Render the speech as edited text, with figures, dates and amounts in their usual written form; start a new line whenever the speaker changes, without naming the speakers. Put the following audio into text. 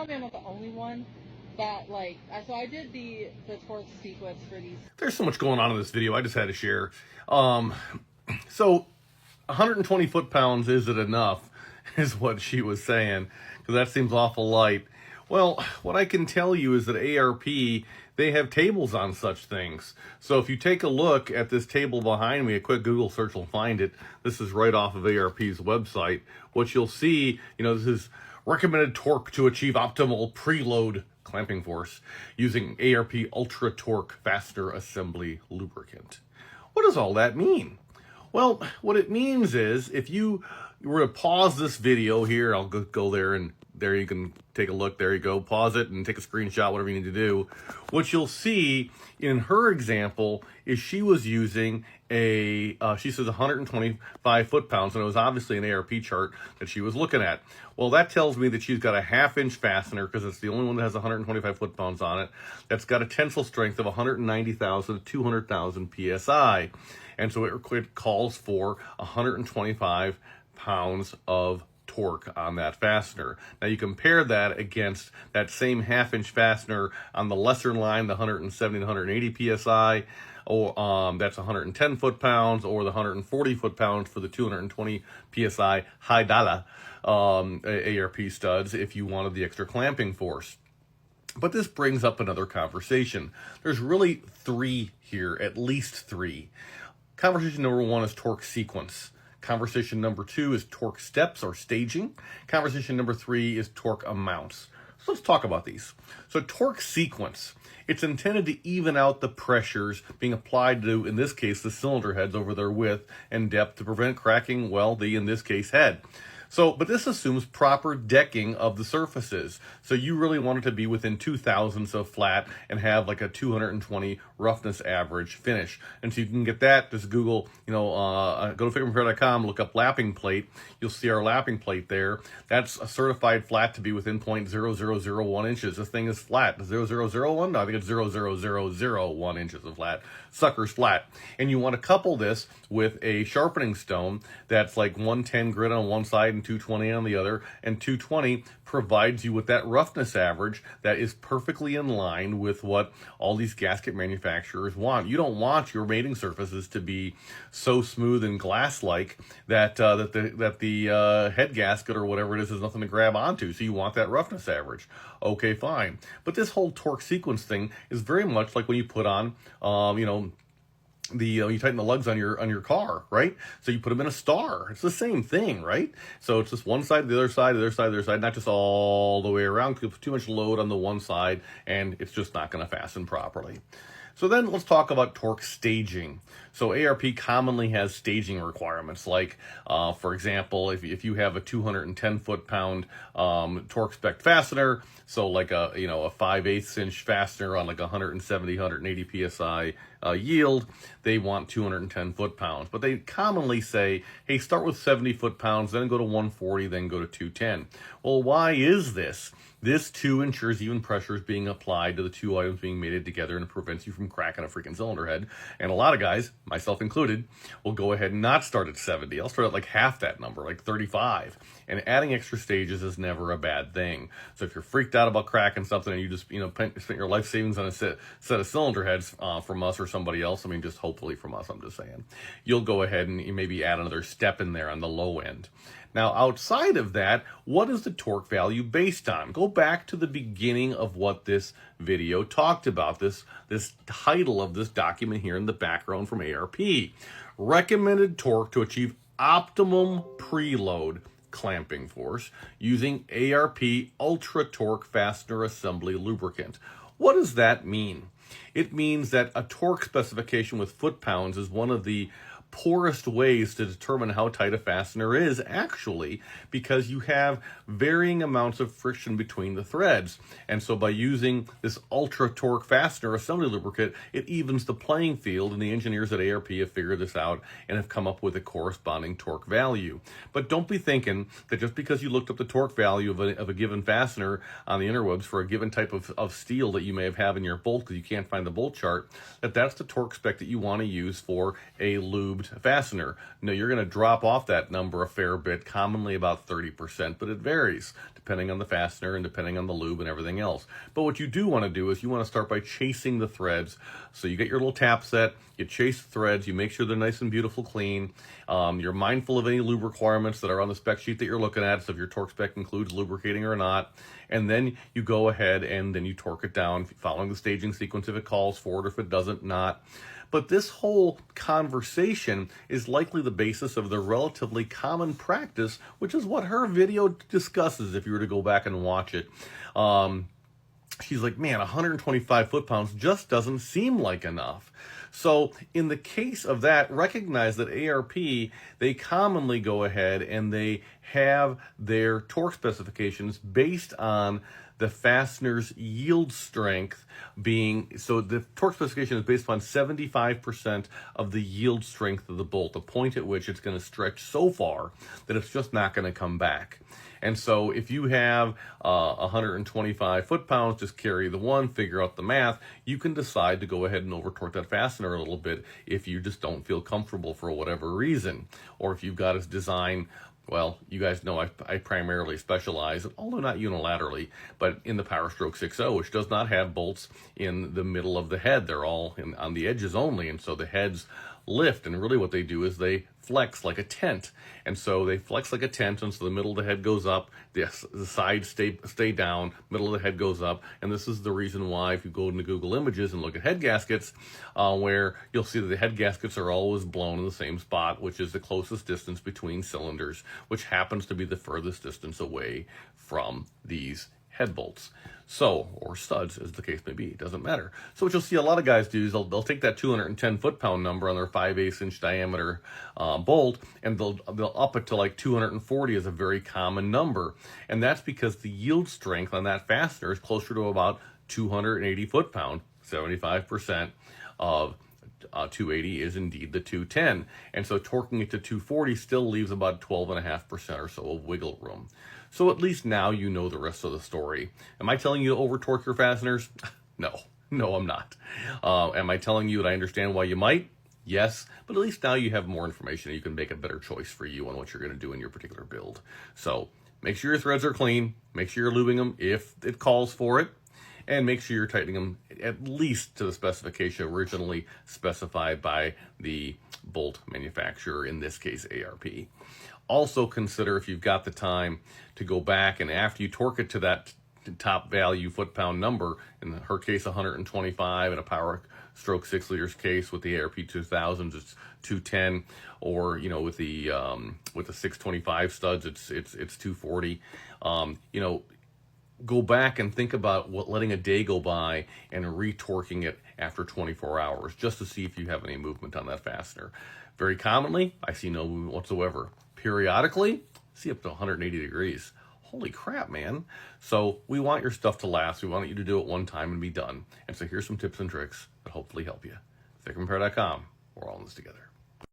tell me I'm not the only one that, like, so I did the torque sequence for these.
There's so much going on in this video, I just had to share. So 120 foot-pounds, is it enough, is what she was saying, because that seems awful light. Well, what I can tell you is that ARP, they have tables on such things. So if you take a look at this table behind me, a quick Google search will find it. This is right off of ARP's website. What you'll see, this is recommended torque to achieve optimal preload clamping force using ARP Ultra Torque Fastener Assembly Lubricant. What does all that mean? Well, what it means is if you were to pause this video here, I'll go there, and there you can take a look. There you go. Pause it and take a screenshot, whatever you need to do. What you'll see in her example is she was using she says 125 foot-pounds, and it was obviously an ARP chart that she was looking at. Well, that tells me that she's got a half-inch fastener, because it's the only one that has 125 foot-pounds on it, that's got a tensile strength of 190,000 to 200,000 PSI. And so it calls for 125 pounds of torque on that fastener. Now you compare that against that same half-inch fastener on the lesser line, the 170 to 180 PSI, or that's 110 foot-pounds, or the 140 foot-pounds for the 220 PSI high dollar ARP studs if you wanted the extra clamping force. But this brings up another conversation. There's really three here, at least three. Conversation number one is torque sequence. Conversation number two is torque steps or staging. Conversation number three is torque amounts. So let's talk about these. So torque sequence, it's intended to even out the pressures being applied to, in this case, the cylinder heads over their width and depth to prevent cracking, well, the, in this case, head. So, but this assumes proper decking of the surfaces. So you really want it to be within 2/1000ths of flat and have like a 220 roughness average finish. And so you can get that, just Google, go to FICMRepair.com, look up lapping plate. You'll see our lapping plate there. That's a certified flat to be within 0.0001 inches. This thing is flat. 0001? No, I think it's 0.0001 inches of flat. Sucker's flat. And you want to couple this with a sharpening stone that's like 110 grit on one side and 220 on the other, and 220 provides you with that roughness average that is perfectly in line with what all these gasket manufacturers want. You don't want your mating surfaces to be so smooth and glass-like that the head gasket or whatever it is nothing to grab onto. So you want that roughness average. Okay, fine. But this whole torque sequence thing is very much like when you put on, you tighten the lugs on your car, right? So you put them in a star. It's the same thing, right? So it's just one side, the other side, the other side, the other side, not just all the way around, because you put too much load on the one side and it's just not going to fasten properly. So then let's talk about torque staging. So ARP commonly has staging requirements, like, for example, if you have a 210 foot-pound torque spec fastener, so like a 5/8 inch fastener on like 170, 180 PSI yield, they want 210 foot-pounds. But they commonly say, hey, start with 70 foot-pounds, then go to 140, then go to 210. Well, why is this? This too ensures even pressure is being applied to the two items being mated together, and it prevents you from cracking a freaking cylinder head. And a lot of guys, myself included, will go ahead and not start at 70. I'll start at like half that number, like 35. And adding extra stages is never a bad thing. So if you're freaked out about cracking something and you just spent your life savings on a set of cylinder heads from us or somebody else, just hopefully from us, I'm just saying, you'll go ahead and maybe add another step in there on the low end. Now, outside of that, what is the torque value based on? Go back to the beginning of what this video talked about, this title of this document here in the background from ARP. Recommended torque to achieve optimum preload clamping force using ARP Ultra Torque Fastener Assembly Lubricant. What does that mean? It means that a torque specification with foot-pounds is one of the poorest ways to determine how tight a fastener is, actually, because you have varying amounts of friction between the threads. And so by using this ultra torque fastener assembly lubricant, it evens the playing field, and the engineers at ARP have figured this out and have come up with a corresponding torque value. But don't be thinking that just because you looked up the torque value of a given fastener on the interwebs for a given type of steel that you may have in your bolt, because you can't find the bolt chart, that's the torque spec that you want to use for a lubed fastener, no, you're going to drop off that number a fair bit, commonly about 30%, but it varies depending on the fastener and depending on the lube and everything else. But what you do want to do is you want to start by chasing the threads. So you get your little tap set, you chase the threads, you make sure they're nice and beautiful, clean. You're mindful of any lube requirements that are on the spec sheet that you're looking at, so if your torque spec includes lubricating or not. And then you go ahead and then you torque it down, following the staging sequence if it calls for it, or if it doesn't, not. But this whole conversation is likely the basis of the relatively common practice, which is what her video discusses if you were to go back and watch it. She's like, man, 125 foot-pounds just doesn't seem like enough. So in the case of that, recognize that ARP, they commonly go ahead and they have their torque specifications based on the fastener's yield strength being, so the torque specification is based upon 75% of the yield strength of the bolt, the point at which it's going to stretch so far that it's just not going to come back. And so if you have 125 foot-pounds, just carry the one, figure out the math. You can decide to go ahead and over-torque that fastener a little bit if you just don't feel comfortable for whatever reason. Or if you've got a design, well, you guys know I primarily specialize, although not unilaterally, but in the Power Stroke 6.0, which does not have bolts in the middle of the head. They're all on the edges only, and so the heads lift, and really what they do is they flex like a tent. And so they flex like a tent, and so the middle of the head goes up, the sides stay down, middle of the head goes up. And this is the reason why, if you go into Google Images and look at head gaskets, where you'll see that the head gaskets are always blown in the same spot, which is the closest distance between cylinders, which happens to be the furthest distance away from these head bolts. So, or studs, as the case may be, it doesn't matter. So what you'll see a lot of guys do is they'll take that 210 foot-pound number on their 5/8 inch diameter bolt, and they'll up it to like 240 is a very common number. And that's because the yield strength on that fastener is closer to about 280 foot-pound, 75% of 280 is indeed the 210. And so torquing it to 240 still leaves about 12.5% or so of wiggle room. So at least now you know the rest of the story. Am I telling you to over torque your fasteners? No, I'm not. Am I telling you that I understand why you might? Yes, but at least now you have more information and you can make a better choice for you on what you're going to do in your particular build. So make sure your threads are clean, make sure you're lubing them if it calls for it, and make sure you're tightening them at least to the specification originally specified by the bolt manufacturer, in this case ARP. Also consider, if you've got the time, to go back and after you torque it to that top value foot-pound number, in her case 125, in a Power Stroke 6 liters case with the ARP 2000s it's 210, or with the 625 studs it's 240. Go back and think about letting a day go by and re-torquing it after 24 hours just to see if you have any movement on that fastener. Very commonly, I see no movement whatsoever. Periodically, see up to 180 degrees. Holy crap, man. So we want your stuff to last. We want you to do it one time and be done. And so here's some tips and tricks that hopefully help you. FICMRepair.com. We're all in this together.